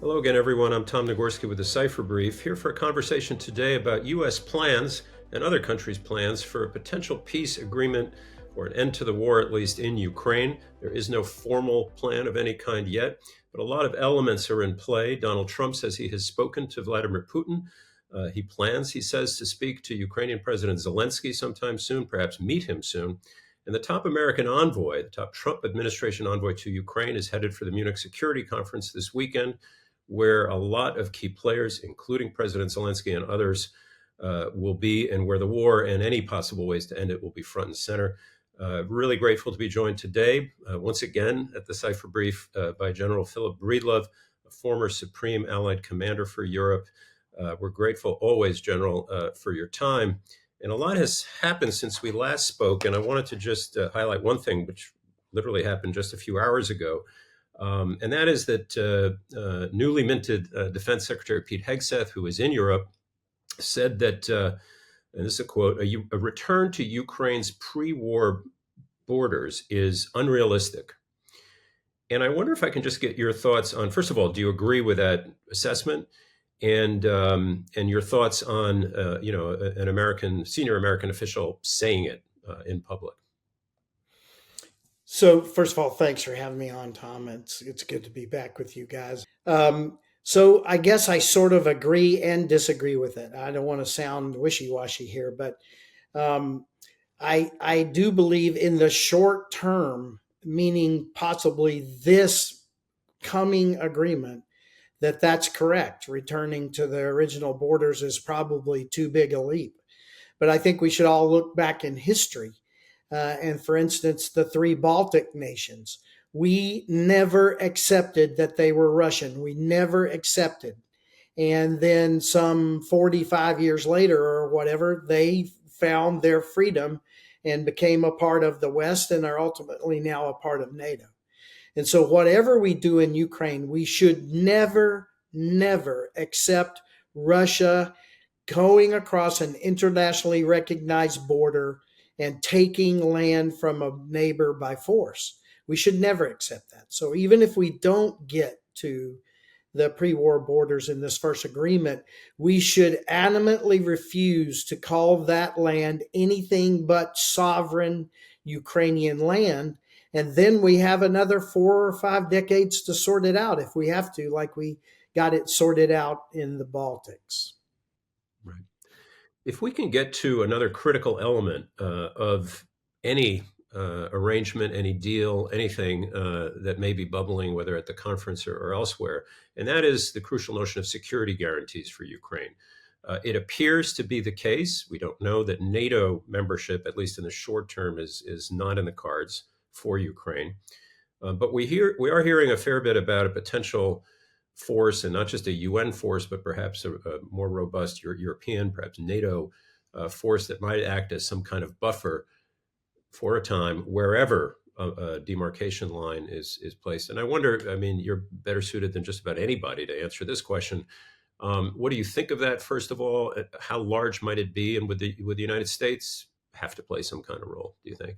Hello again, everyone. I'm Tom Nagorski with the Cipher Brief, here for a conversation today about U.S. plans and other countries' plans for a potential peace agreement or an end to the war, at least in Ukraine. There is no formal plan of any kind yet, but a lot of elements are in play. Donald Trump says he has spoken to Vladimir Putin. He plans, he says, to speak to Ukrainian President Zelensky sometime soon, perhaps meet him soon. And the top American envoy, the top Trump administration envoy to Ukraine, is headed for the Munich Security Conference this weekend, where a lot of key players, including President Zelensky and others, will be, and where the war and any possible ways to end it will be front and center. Really grateful to be joined today, once again, at the Cipher Brief by General Philip Breedlove, a former Supreme Allied Commander for Europe. We're grateful always, General, for your time. And a lot has happened since we last spoke, and I wanted to just highlight one thing, which literally happened just a few hours ago. And that is that newly minted Defense Secretary Pete Hegseth, who is in Europe, said that, and this is a quote, a return to Ukraine's pre-war borders is unrealistic. And I wonder if I can just get your thoughts on, first of all, do you agree with that assessment? And your thoughts on, an senior American official saying it in public. So first of all, thanks for having me on, Tom. It's good to be back with you guys. So I guess I sort of agree and disagree with it. I don't want to sound wishy-washy here, but I do believe in the short term, meaning possibly this coming agreement, that's correct. Returning to the original borders is probably too big a leap. But I think we should all look back in history. And for instance, the three Baltic nations, we never accepted that they were Russian. We never accepted. And then some 45 years later or whatever, they found their freedom and became a part of the West and are ultimately now a part of NATO. And so whatever we do in Ukraine, we should never, never accept Russia going across an internationally recognized border and taking land from a neighbor by force. We should never accept that. So even if we don't get to the pre-war borders in this first agreement, we should adamantly refuse to call that land anything but sovereign Ukrainian land. And then we have another 4 or 5 decades to sort it out if we have to, like we got it sorted out in the Baltics. Right. If we can get to another critical element of any arrangement, any deal, anything that may be bubbling, whether at the conference or elsewhere, and that is the crucial notion of security guarantees for Ukraine. It appears to be the case. We don't know that NATO membership, at least in the short term, is not in the cards for Ukraine. But we are hearing a fair bit about a potential force, and not just a UN force, but perhaps a more robust European, perhaps NATO force that might act as some kind of buffer for a time wherever a demarcation line is placed. And I wonder, I mean, you're better suited than just about anybody to answer this question. What do you think of that, first of all? How large might it be? And would the United States have to play some kind of role, do you think?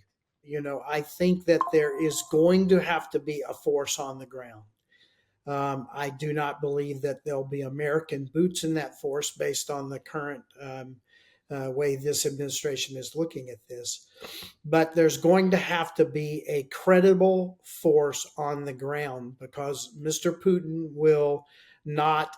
I think that there is going to have to be a force on the ground. I do not believe that there'll be American boots in that force based on the current way this administration is looking at this. But there's going to have to be a credible force on the ground because Mr. Putin will not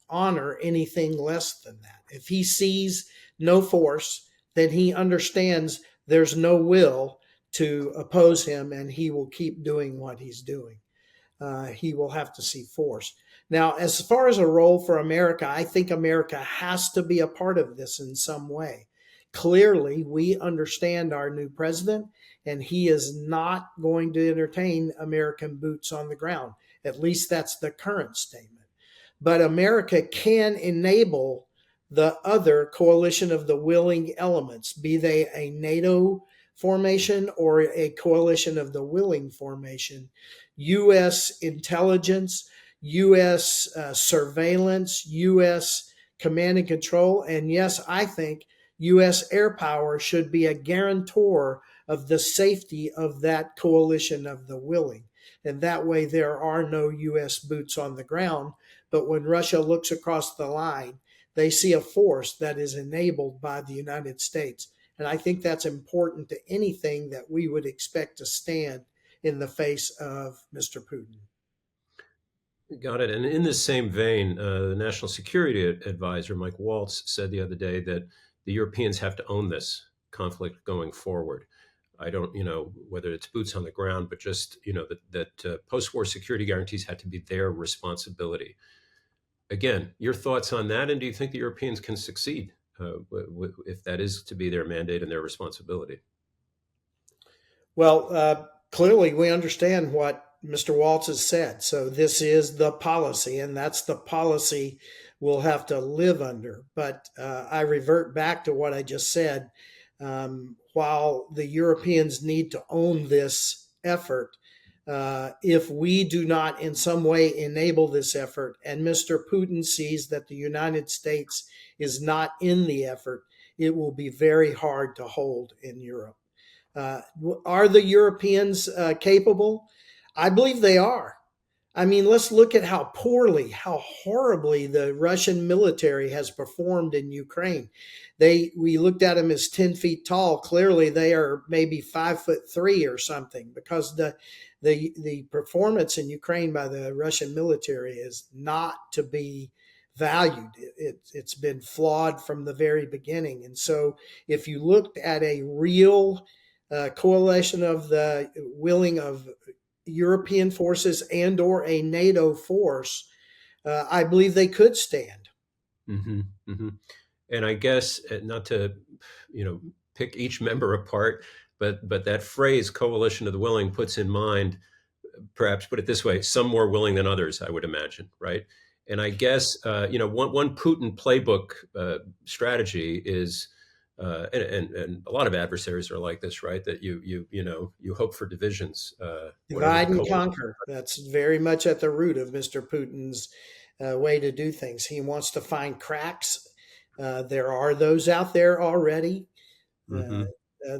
honor anything less than that. If he sees no force, then he understands there's no will to oppose him, and he will keep doing what he's doing. He will have to see force. Now, as far as a role for America, I think America has to be a part of this in some way. Clearly, we understand our new president, and he is not going to entertain American boots on the ground. At least that's the current statement. But America can enable the other coalition of the willing elements, be they a NATO formation or a coalition of the willing formation, U.S. intelligence, U.S. surveillance, U.S. command and control, and yes, I think U.S. air power should be a guarantor of the safety of that coalition of the willing. and that way there are no U.S. boots on the ground. But when Russia looks across the line, they see a force that is enabled by the United States. And I think that's important to anything that we would expect to stand in the face of Mr. Putin. Got it. And in this same vein, the National Security Advisor, Mike Waltz, said the other day that the Europeans have to own this conflict going forward. I don't, whether it's boots on the ground, but just, that post-war security guarantees had to be their responsibility. Again, your thoughts on that, and do you think the Europeans can succeed if that is to be their mandate and their responsibility? Well, clearly we understand what Mr. Waltz has said. So this is the policy, and that's the policy we'll have to live under. But I revert back to what I just said. While the Europeans need to own this effort, if we do not in some way enable this effort, and Mr. Putin sees that the United States is not in the effort, it will be very hard to hold in Europe. Are the Europeans capable? I believe they are. I mean, let's look at how poorly, how horribly the Russian military has performed in Ukraine. We looked at them as 10 feet tall. Clearly, they are maybe 5'3" or something, because the performance in Ukraine by the Russian military is not to be valued. It's been flawed from the very beginning. And so if you looked at a real coalition of the willing of European forces and or a NATO force, I believe they could stand. Mm-hmm, mm-hmm. And I guess not to, pick each member apart, but that phrase "coalition of the willing" puts in mind, perhaps put it this way, some more willing than others, I would imagine, right? And I guess one Putin playbook strategy is. And a lot of adversaries are like this, right? That you hope for divisions, Divide and conquer. That's very much at the root of Mr. Putin's way to do things. He wants to find cracks. There are those out there already, Mm-hmm.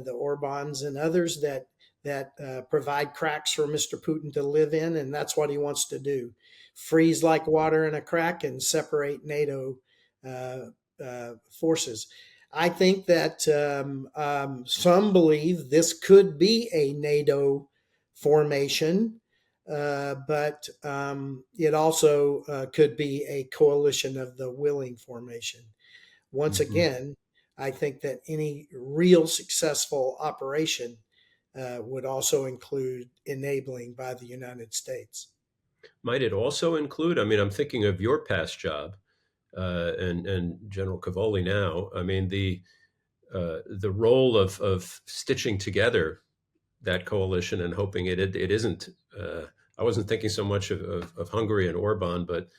the Orbans and others that provide cracks for Mr. Putin to live in, and that's what he wants to do: freeze like water in a crack and separate NATO forces. I think that some believe this could be a NATO formation, but it also could be a coalition of the willing formation. Once Mm-hmm. again, I think that any real successful operation would also include enabling by the United States. Might it also include? I mean, I'm thinking of your past job and General Cavoli now. I mean, the role of stitching together that coalition and hoping it isn't. I wasn't thinking so much of Hungary and Orban, but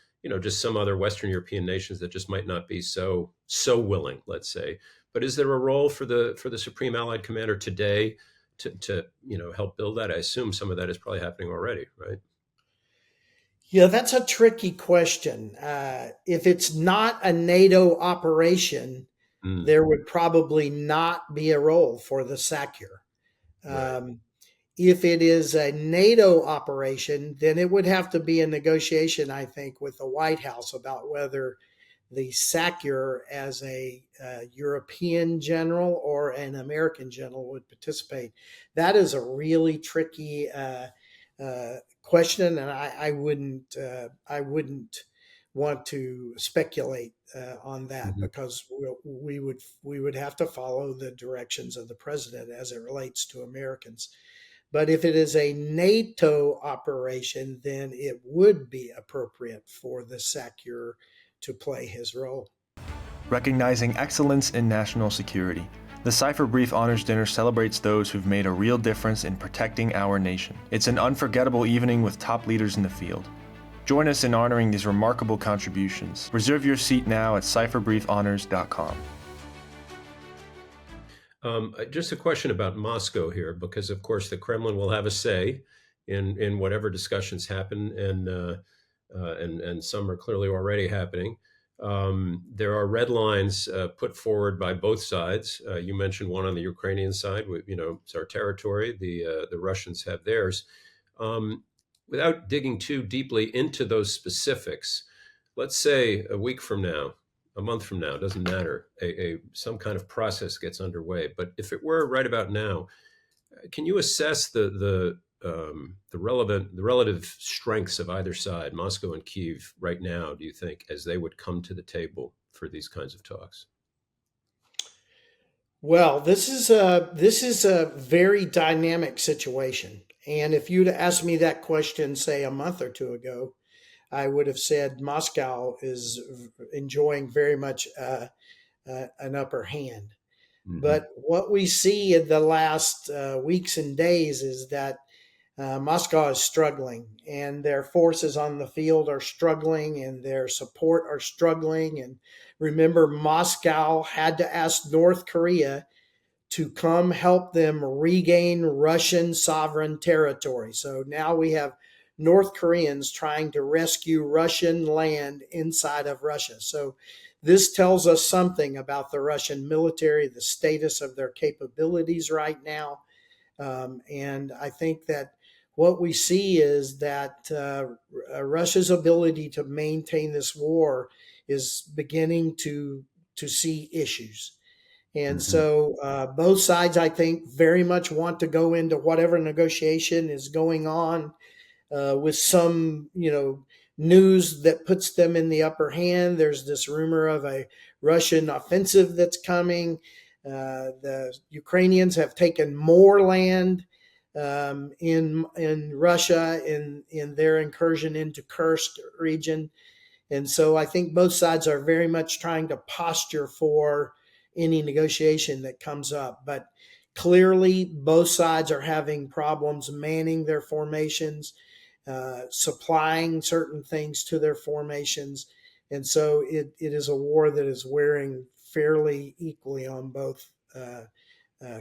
just some other Western European nations that just might not be so willing, let's say. But is there a role for the Supreme Allied Commander today to help build that? I assume some of that is probably happening already, right? Yeah, that's a tricky question. If it's not a NATO operation, Mm, there would probably not be a role for the SACEUR. right. If it is a NATO operation, then it would have to be a negotiation, I think, with the White House about whether the SACEUR as a European general or an American general would participate. That is a really tricky question, and I wouldn't want to speculate on that, Mm-hmm. because we would have to follow the directions of the president as it relates to Americans. But if it is a NATO operation, then it would be appropriate for the SACEUR to play his role. Recognizing excellence in national security, the Cipher Brief Honors Dinner celebrates those who've made a real difference in protecting our nation. It's an unforgettable evening with top leaders in the field. Join us in honoring these remarkable contributions. Reserve your seat now at cipherbriefhonors.com. Just a question about Moscow here, because of course the Kremlin will have a say in whatever discussions happen, and some are clearly already happening. There are red lines put forward by both sides. You mentioned one on the Ukrainian side. It's our territory. The Russians have theirs. Without digging too deeply into those specifics, let's say a week from now, a month from now, doesn't matter, some kind of process gets underway. But if it were right about now, can you assess the relative strengths of either side, Moscow and Kyiv, right now? Do you think, as they would come to the table for these kinds of talks? Well, this is a very dynamic situation. And if you'd asked me that question, say a month or two ago, I would have said Moscow is enjoying very much an upper hand. Hmm. But what we see in the last weeks and days is that Moscow is struggling, and their forces on the field are struggling, and their support are struggling. And remember, Moscow had to ask North Korea to come help them regain Russian sovereign territory. So now we have North Koreans trying to rescue Russian land inside of Russia. So this tells us something about the Russian military, the status of their capabilities right now. And I think that what we see is that Russia's ability to maintain this war is beginning to see issues. And Hmm. so both sides, I think, very much want to go into whatever negotiation is going on with some, news that puts them in the upper hand. There's this rumor of a Russian offensive that's coming. The Ukrainians have taken more land in Russia in their incursion into Kursk region. And so I think both sides are very much trying to posture for any negotiation that comes up. But clearly, both sides are having problems manning their formations, supplying certain things to their formations. And so it is a war that is wearing fairly equally on both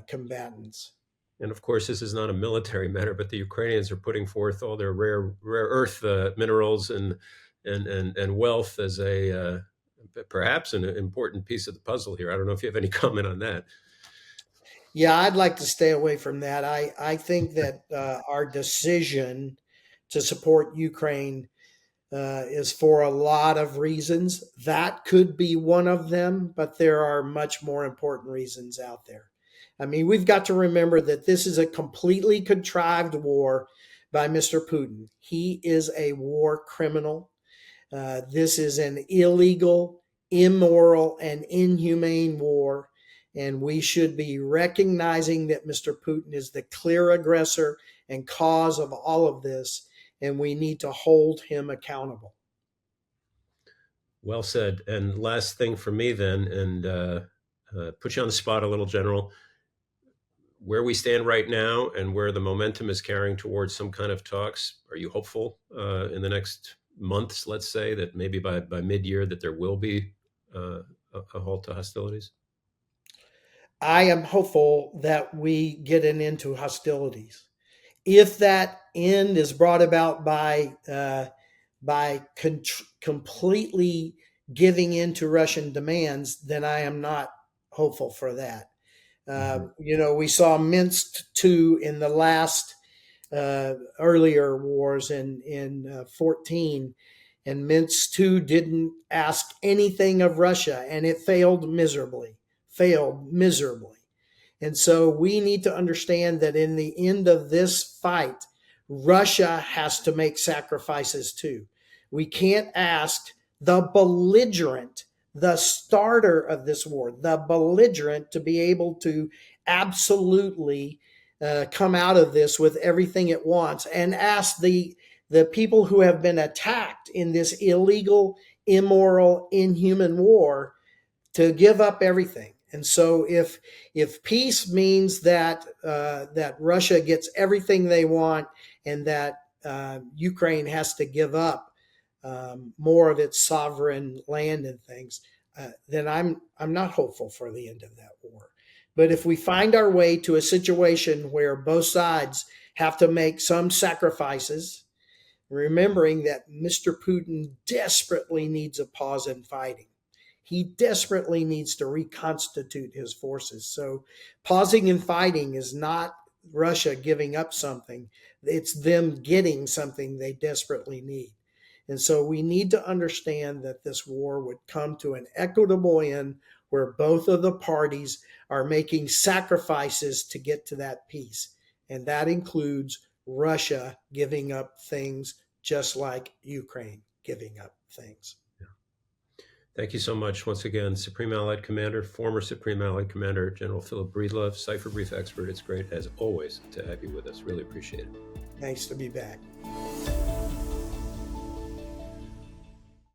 combatants. And of course, this is not a military matter, but the Ukrainians are putting forth all their rare earth minerals and wealth as a perhaps an important piece of the puzzle here. I don't know if you have any comment on that. Yeah, I'd like to stay away from that. I think that our decision to support Ukraine is for a lot of reasons. That could be one of them, but there are much more important reasons out there. I mean, we've got to remember that this is a completely contrived war by Mr. Putin. He is a war criminal. This is an illegal, immoral, and inhumane war. And we should be recognizing that Mr. Putin is the clear aggressor and cause of all of this. And we need to hold him accountable. Well said. And last thing for me then, and put you on the spot a little, General, where we stand right now and where the momentum is carrying towards some kind of talks. Are you hopeful in the next months, let's say, that maybe by mid-year that there will be a halt to hostilities? I am hopeful that we get an end to hostilities. If that end is brought about by completely giving in to Russian demands, then I am not hopeful for that. Hmm. We saw Minsk II in the last earlier wars in 14, and Minsk II didn't ask anything of Russia, and it failed miserably. Failed miserably. And so we need to understand that in the end of this fight, Russia has to make sacrifices too. We can't ask the belligerent, the starter of this war, the belligerent, to be able to absolutely come out of this with everything it wants, and ask the people who have been attacked in this illegal, immoral, inhuman war to give up everything. And so if peace means that Russia gets everything they want, and that Ukraine has to give up more of its sovereign land and things, then I'm not hopeful for the end of that war. But if we find our way to a situation where both sides have to make some sacrifices, remembering that Mr. Putin desperately needs a pause in fighting. He desperately needs to reconstitute his forces. So pausing and fighting is not Russia giving up something. it's them getting something they desperately need. And so we need to understand that this war would come to an equitable end where both of the parties are making sacrifices to get to that peace. And that includes Russia giving up things just like Ukraine giving up things. Thank you so much once again, Supreme Allied Commander, former Supreme Allied Commander, General Philip Breedlove, Cipher Brief expert. It's great, as always, to have you with us. Really appreciate it. Nice to be back.